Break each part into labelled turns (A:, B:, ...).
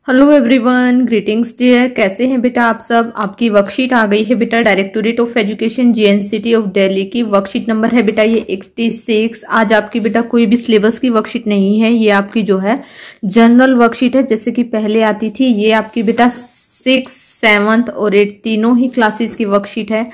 A: Hello everyone, greetings dear. कैसे हैं बेटा आप सब। आपकी वर्कशीट आ गई है बेटा। Directorate of education JNCT of Delhi की वर्कशीट नंबर है बेटा ये 86। आज आपकी बेटा कोई भी सिलेबस की वर्कशीट नहीं है, ये आपकी जो है जनरल वर्कशीट है जैसे कि पहले आती थी। ये आपकी बेटा 6, 7 और 8 तीनों ही क्लासेस की वर्कशीट है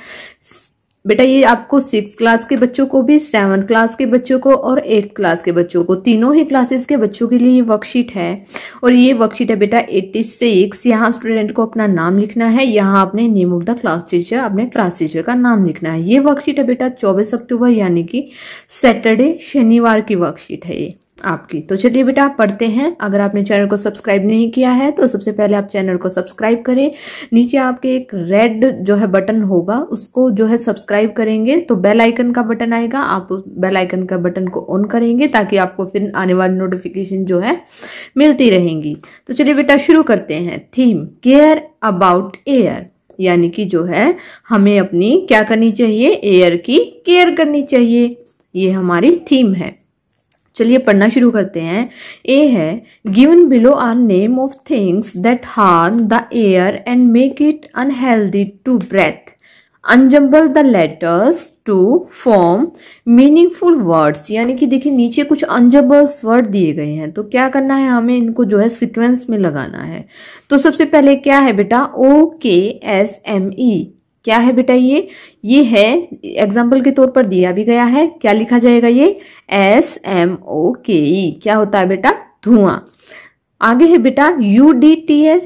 A: बेटा। ये आपको 6 क्लास के बच्चों को भी, 7 क्लास के बच्चों को और 8 क्लास के बच्चों को, तीनों ही क्लासेस के बच्चों के लिए ये वर्कशीट है। और ये वर्कशीट है बेटा 86। यहाँ स्टूडेंट को अपना नाम लिखना है, यहाँ अपने name of the class teacher, अपने क्लास टीचर का नाम लिखना है। ये वर्कशीट है बेटा 24 अक्टूबर यानी कि सैटरडे शनिवार की वर्कशीट है ये आपकी। तो चलिए बेटा पढ़ते हैं। अगर आपने चैनल को सब्सक्राइब नहीं किया है तो सबसे पहले आप चैनल को सब्सक्राइब करें। नीचे आपके एक रेड जो है बटन होगा, उसको जो है सब्सक्राइब करेंगे तो बेल आइकन का बटन आएगा, आप उस बेल आइकन का बटन को ऑन करेंगे ताकि आपको फिर आने वाली नोटिफिकेशन जो है मिलती रहेंगी। तो चलिए बेटा शुरू करते हैं। थीम केयर अबाउट एयर, यानी कि जो है हमें अपनी क्या करनी चाहिए, एयर की केयर करनी चाहिए। ये हमारी थीम है। चलिए पढ़ना शुरू करते हैं। ए है given below are name of things that harm the air and make it unhealthy to breathe. Unjumble the letters to form meaningful words, यानी कि देखिए नीचे कुछ अनजम्बल्स वर्ड दिए गए हैं तो क्या करना है, हमें इनको जो है सीक्वेंस में लगाना है। तो सबसे पहले क्या है बेटा OKSME, क्या है बेटा ये है एग्जाम्पल के तौर पर दिया भी गया है। क्या लिखा जाएगा ये SMOKE, क्या होता है बेटा धुआं। आगे है बेटा UDTS,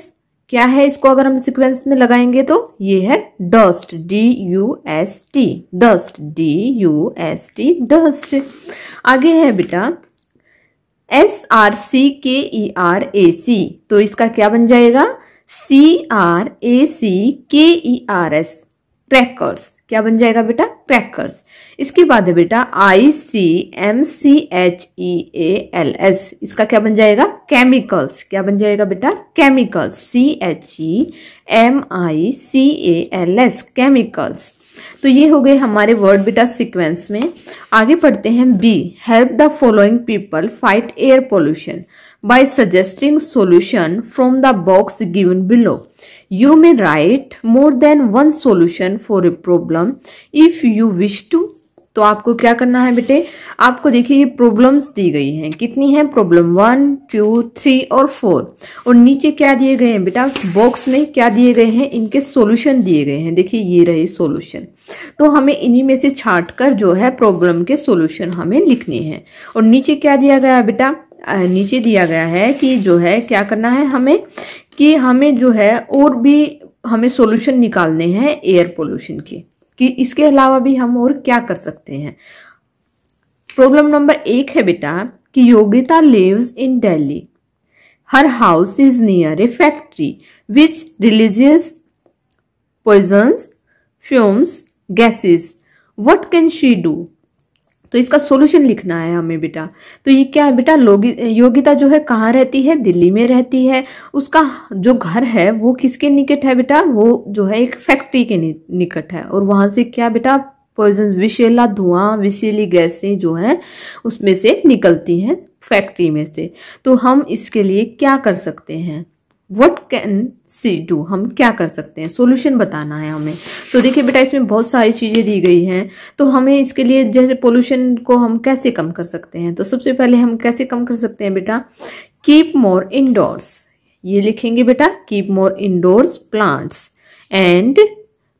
A: क्या है, इसको अगर हम सीक्वेंस में लगाएंगे तो ये है dust, DUST, dust, DUST, dust. आगे है बेटा SRCKERAC, तो इसका क्या बन जाएगा CRACKERS, क्रैकर्स, क्या बन जाएगा बेटा क्रैकर्स। इसके बाद है बेटा ICMCHEALS, इसका क्या बन जाएगा केमिकल्स, क्या बन जाएगा बेटा केमिकल्स, CHEMICALS, केमिकल्स। तो ये हो गए हमारे वर्ड बेटा सीक्वेंस में। आगे पढ़ते हैं B, help the following people fight air pollution by suggesting solution from the box given below. You may write more than one solution for a problem if you wish to. तो आपको क्या करना है बेटे, आपको देखिए ये प्रॉब्लम्स दी गई हैं, कितनी हैं प्रॉब्लम 1, 2, 3 और 4। और नीचे क्या दिए गए हैं बेटा, बॉक्स में क्या दिए गए हैं, इनके सॉल्यूशन दिए गए हैं। देखिए ये रहे सॉल्यूशन, तो हमें इन्हीं में से छांट कर जो है प्रॉब्लम के सॉल्यूशन हमें लिखने हैं। और नीचे क्या दिया गया है बेटा, नीचे दिया गया है कि जो है क्या करना है हमें, कि हमें जो है और भी हमें सॉल्यूशन निकालने हैं एयर पोल्यूशन के, कि इसके अलावा भी हम और क्या कर सकते हैं। प्रॉब्लम नंबर 1 है बेटा कि Yogita lives in Delhi, her house is near a factory which releases poisons fumes gases, what can she do. तो इसका सॉल्यूशन लिखना है हमें बेटा। तो ये क्या है बेटा, योगिता जो है कहाँ रहती है, दिल्ली में रहती है। उसका जो घर है वो किसके निकट है बेटा, वो जो है एक फैक्ट्री के निकट है। और वहां से क्या बेटा पॉइजन, विषैला धुआं, विषैली गैसें जो है उसमें से निकलती हैं फैक्ट्री में से। तो हम इसके लिए क्या कर सकते हैं, What can she do, हम क्या कर सकते हैं, सॉल्यूशन बताना है हमें। तो देखिए बेटा इसमें बहुत सारी चीजें दी गई हैं, तो हमें इसके लिए जैसे पोल्यूशन को हम कैसे कम कर सकते हैं। तो सबसे पहले हम कैसे कम कर सकते हैं बेटा, कीप मोर इंडोर्स, ये लिखेंगे बेटा keep more indoors plants and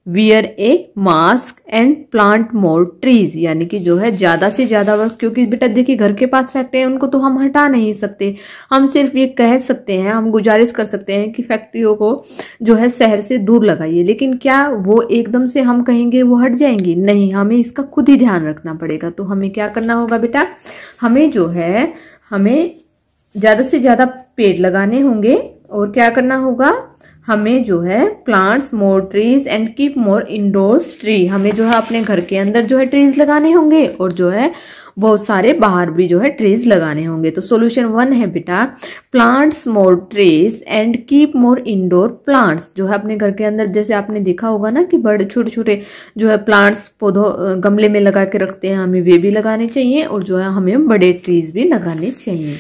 A: wear a mask and plant more trees, यानी कि जो है ज्यादा से ज्यादा वर्क, क्योंकि बेटा देखिए घर के पास फैक्ट्री है उनको तो हम हटा नहीं सकते, हम सिर्फ ये कह सकते हैं, हम गुजारिश कर सकते हैं कि फैक्ट्रियों को जो है शहर से दूर लगाइए। लेकिन क्या वो एकदम से हम कहेंगे वो हट जाएंगी, नहीं, हमें इसका खुद ही ध्यान रखना पड़ेगा। तो हमें क्या करना होगा बेटा, हमें जो है हमें ज्यादा से ज्यादा पेड़ लगाने होंगे। और क्या करना होगा, हमें जो है plants more trees and keep more indoors tree, हमें जो है अपने घर के अंदर जो है ट्रीज लगाने होंगे और जो है बहुत सारे बाहर भी जो है ट्रीज लगाने होंगे। तो सॉल्यूशन 1 है बेटा plants more trees and keep more indoor plants, जो है अपने घर के अंदर, जैसे आपने देखा होगा ना कि बड़े छोटे छोटे जो है प्लांट्स पौधों गमले में लगा के रखते हैं, हमें वे भी लगाने चाहिए और जो है हमें बड़े ट्रीज भी लगाने चाहिए।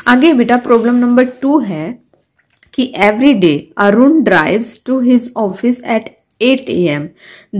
A: आगे बेटा प्रॉब्लम नंबर 2 है कि every day Arun drives to his office at 8 a.m.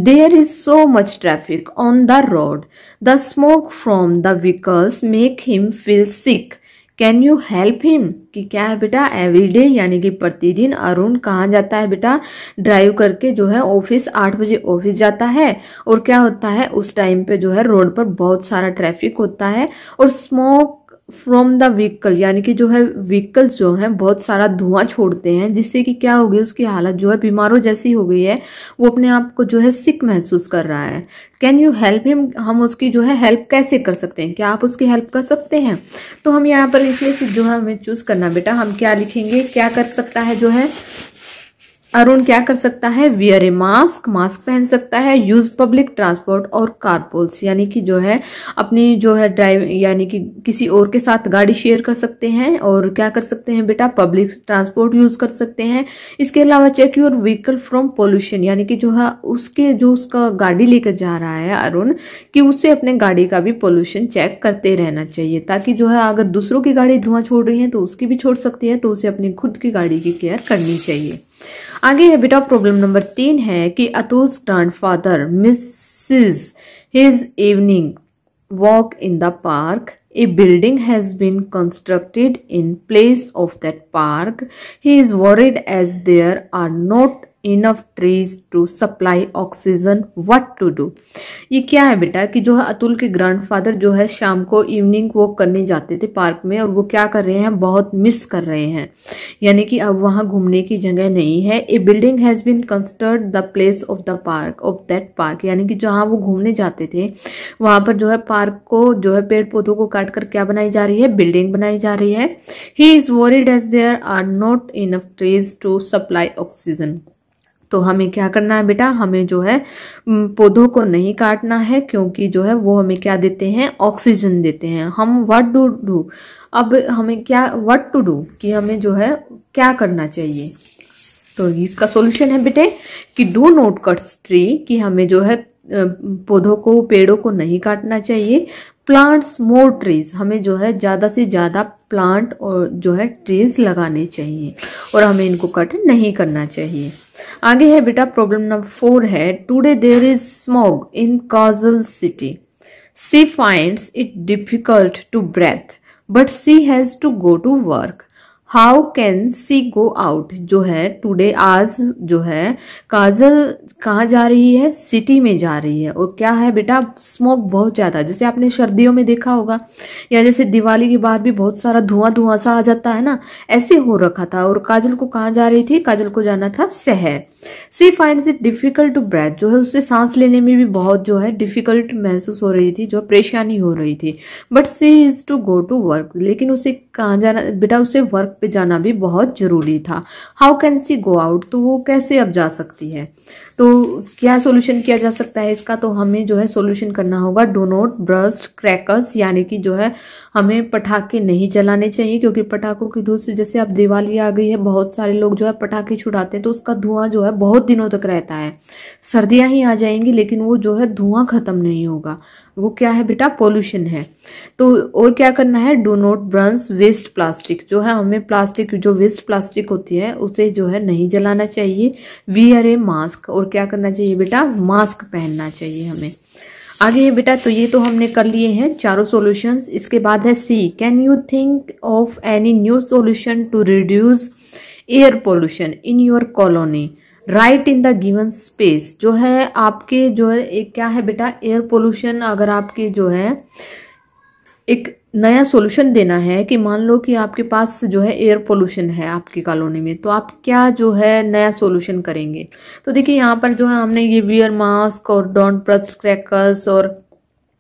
A: There is so much traffic on the road. The smoke from the vehicles make him feel sick. Can you help him? कि क्या है बेटा, everyday यानी कि प्रतिदिन अरुण कहाँ जाता है बेटा, ड्राइव करके जो है ऑफिस 8 बजे ऑफिस जाता है। और क्या होता है उस टाइम पे जो है रोड पर बहुत सारा ट्रैफिक होता है और स्मोक फ्रॉम द व्हीकल यानी कि जो है व्हीकल्स जो है बहुत सारा धुआं छोड़ते हैं, जिससे कि क्या हो गई उसकी हालत जो है बीमारों जैसी हो गई है, वो अपने आप को जो है सिक महसूस कर रहा है। कैन यू हेल्प हिम, हम उसकी जो है हेल्प कैसे कर सकते हैं, क्या आप उसकी हेल्प कर सकते हैं। तो हम यहाँ पर इसे जो है हमें चूज करना बेटा, हम क्या लिखेंगे, क्या कर सकता है जो है अरुण क्या कर सकता है, वियर ए मास्क, मास्क पहन सकता है, यूज पब्लिक ट्रांसपोर्ट और कारपूल्स यानी कि जो है अपनी जो है ड्राइव यानी कि किसी और के साथ गाड़ी शेयर कर सकते हैं। और क्या कर सकते हैं बेटा, पब्लिक ट्रांसपोर्ट यूज कर सकते हैं। इसके अलावा check your vehicle from pollution यानी कि जो है उसका गाड़ी लेकर जा रहा है अरुण, कि उससे अपने गाड़ी का भी पोल्यूशन चेक करते रहना चाहिए, ताकि जो है अगर दूसरों की गाड़ी धुआं छोड़ रही है तो उसकी भी छोड़ सकती है, तो उसे अपनी खुद की गाड़ी की केयर करनी चाहिए। आगे है बेटा प्रॉब्लम नंबर 3 है कि Atul's grandfather misses his evening walk in the park. A building has been constructed in place of that park. He is worried as there are not enough trees to supply oxygen. What to do? ये क्या है बेटा कि जो है अतुल के grandfather जो है शाम को इवनिंग वॉक करने जाते थे पार्क में, और वो क्या कर रहे हैं, बहुत मिस कर रहे हैं, यानी कि अब वहां घूमने की जगह नहीं है। A building has been constructed the place of the park of that park यानी कि जहां वो घूमने जाते थे वहां पर जो है पार्क को जो है पेड़ पौधों को काट कर क्या बनाई जा रही है, बिल्डिंग बनाई जा रही है। He is worried as there are not enough trees to supply oxygen. तो हमें क्या करना है बेटा, हमें जो है पौधों को नहीं काटना है, क्योंकि जो है वो हमें क्या देते हैं, ऑक्सीजन देते हैं। हम व्हाट डू, अब हमें क्या व्हाट टू डू कि हमें जो है क्या करना चाहिए। तो इसका सॉल्यूशन है बेटे कि डू नॉट कट ट्री, कि हमें जो है पौधों को पेड़ों को नहीं काटना चाहिए। प्लांट्स मोर ट्रीज, हमें जो है ज्यादा से ज्यादा प्लांट और जो है ट्रीज लगाने चाहिए और हमें इनको कट नहीं करना चाहिए। आगे है बेटा प्रॉब्लम नंबर 4 है, today there is smog in Kajal city. She finds it difficult to breathe but she has to go to work. How can she go out, जो है टुडे आज जो है काजल कहाँ जा रही है, सिटी में जा रही है, और क्या है बेटा स्मोक बहुत ज्यादा, जैसे आपने सर्दियों में देखा होगा या जैसे दिवाली के बाद भी बहुत सारा धुआं सा आ जाता है ना, ऐसे हो रखा था। और काजल को कहाँ जा रही थी, काजल को जाना था शहर। She finds it difficult to breathe, जो है उससे सांस लेने में भी बहुत जो है डिफिकल्ट महसूस हो रही थी, जो परेशानी हो रही थी। But she is to go to work, लेकिन उसे कहाँ जाना बेटा, उसे वर्क पे जाना भी बहुत जरूरी था। How can she go out, तो वो कैसे अब जा सकती है। तो क्या सॉल्यूशन किया जा सकता है इसका, तो हमें जो है सॉल्यूशन करना होगा डो नॉट बर्स्ट क्रैकर्स, यानी कि जो है हमें पटाखे नहीं जलाने चाहिए, क्योंकि पटाखों की धूल से, जैसे अब दिवाली आ गई है, बहुत सारे लोग जो है पटाखे छुड़ाते हैं तो उसका धुआं जो है बहुत दिनों तक रहता है। सर्दियां ही आ जाएंगी लेकिन वो जो है धुआं खत्म नहीं होगा, वो क्या है बेटा, पोल्यूशन है। तो और क्या करना है, do not burns waste plastic, जो है हमें प्लास्टिक जो वेस्ट प्लास्टिक होती है उसे जो है नहीं जलाना चाहिए। वियर ए मास्क, और क्या करना चाहिए बेटा, मास्क पहनना चाहिए हमें। आगे है बेटा, तो ये तो हमने कर लिए हैं चारों सॉल्यूशंस। इसके बाद है C, can you think of any new solution to reduce air pollution in your colony. Write in the given space, जो है आपके जो है एक क्या है बेटा, एयर पोल्यूशन, अगर आपके जो है एक नया सॉल्यूशन देना है कि मान लो कि आपके पास जो है एयर पोल्यूशन है आपकी कॉलोनी में, तो आप क्या जो है नया सॉल्यूशन करेंगे। तो देखिए यहाँ पर जो है हमने ये वियर मास्क और डोंट बर्स्ट क्रैकर्स और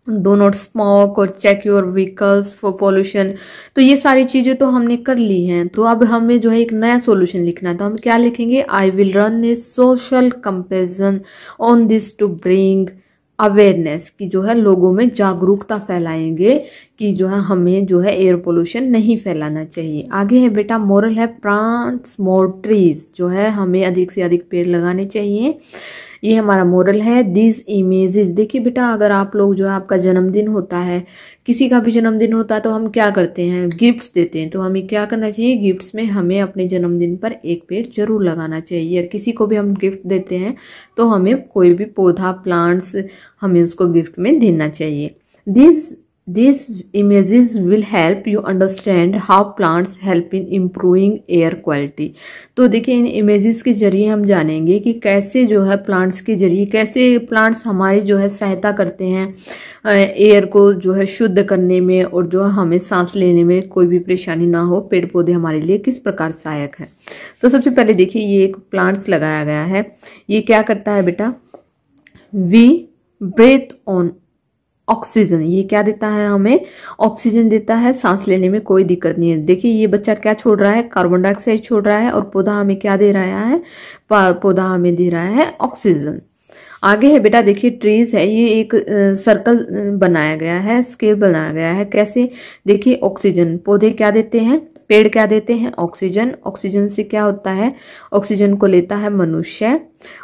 A: डो नॉट स्मोक और check your vehicles for pollution, तो ये सारी चीजें तो हमने कर ली हैं। तो अब हमें जो है एक नया सॉल्यूशन लिखना है, तो हम क्या लिखेंगे, I will run a social comparison on this to bring awareness, की जो है लोगों में जागरूकता फैलाएंगे कि जो है हमें जो है एयर पोल्यूशन नहीं फैलाना चाहिए। आगे है बेटा मोरल है, प्लांट्स मोर ट्रीज, जो है हमें अधिक से अधिक पेड़ लगाने चाहिए। ये हमारा मोरल है। दीज इमेजेस, देखिए बेटा अगर आप लोग जो है आपका जन्मदिन होता है, किसी का भी जन्मदिन होता है तो हम क्या करते हैं, गिफ्ट्स देते हैं। तो हमें क्या करना चाहिए, गिफ्ट्स में हमें अपने जन्मदिन पर एक पेड़ जरूर लगाना चाहिए। किसी को भी हम गिफ्ट देते हैं तो हमें कोई भी पौधा, प्लांट्स, हमें उसको गिफ्ट में देना चाहिए। These images will help you understand how plants help in improving air quality। तो देखिए इन इमेजेस के जरिए हम जानेंगे कि कैसे जो है प्लांट्स के जरिए कैसे प्लांट्स हमारी जो है सहायता करते हैं एयर को जो है शुद्ध करने में, और जो हमें सांस लेने में कोई भी परेशानी ना हो। पेड़ पौधे हमारे लिए किस प्रकार सहायक है। तो सबसे पहले देखिए ये एक प्लांट्स लगाया गया है। ये क्या करता है बेटा, वी ब्रेथ ऑन ऑक्सीजन, ये क्या देता है, हमें ऑक्सीजन देता है, सांस लेने में कोई दिक्कत नहीं है। देखिए ये बच्चा क्या छोड़ रहा है, कार्बन डाइऑक्साइड छोड़ रहा है, और पौधा हमें क्या दे रहा है, पौधा हमें दे रहा है ऑक्सीजन। आगे है बेटा देखिए ट्रीज है, ये एक सर्कल बनाया गया है, स्केल बनाया गया है। कैसे, देखिए ऑक्सीजन, पौधे क्या देते हैं, पेड़ क्या देते हैं, ऑक्सीजन। ऑक्सीजन से क्या होता है, ऑक्सीजन को लेता है मनुष्य,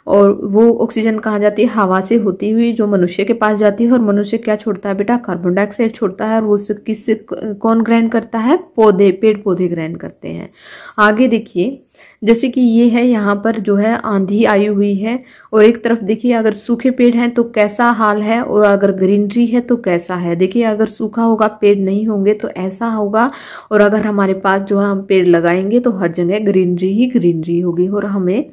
A: और वो ऑक्सीजन कहाँ जाती है, हवा से होती हुई जो मनुष्य के पास जाती है, और मनुष्य क्या छोड़ता है बेटा, कार्बन डाइऑक्साइड छोड़ता है, और वो किससे कौन ग्रहण करता है, पौधे, पेड़ पौधे ग्रहण करते हैं। आगे देखिए जैसे कि ये है, यहाँ पर जो है आंधी आई हुई है, और एक तरफ देखिए अगर सूखे पेड़ हैं तो कैसा हाल है, और अगर ग्रीनरी है तो कैसा है। देखिए अगर सूखा होगा, पेड़ नहीं होंगे तो ऐसा होगा, और अगर हमारे पास जो है हम पेड़ लगाएंगे तो हर जगह ग्रीनरी ही ग्रीनरी होगी, और हमें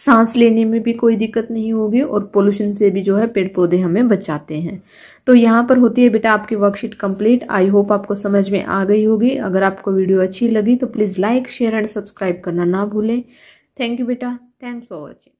A: सांस लेने में भी कोई दिक्कत नहीं होगी, और पोल्यूशन से भी जो है पेड़ पौधे हमें बचाते हैं। तो यहाँ पर होती है बेटा आपकी वर्कशीट कंप्लीट। आई होप आपको समझ में आ गई होगी। अगर आपको वीडियो अच्छी लगी तो please like, share and subscribe करना ना भूलें। थैंक यू बेटा, थैंक्स फॉर वॉचिंग।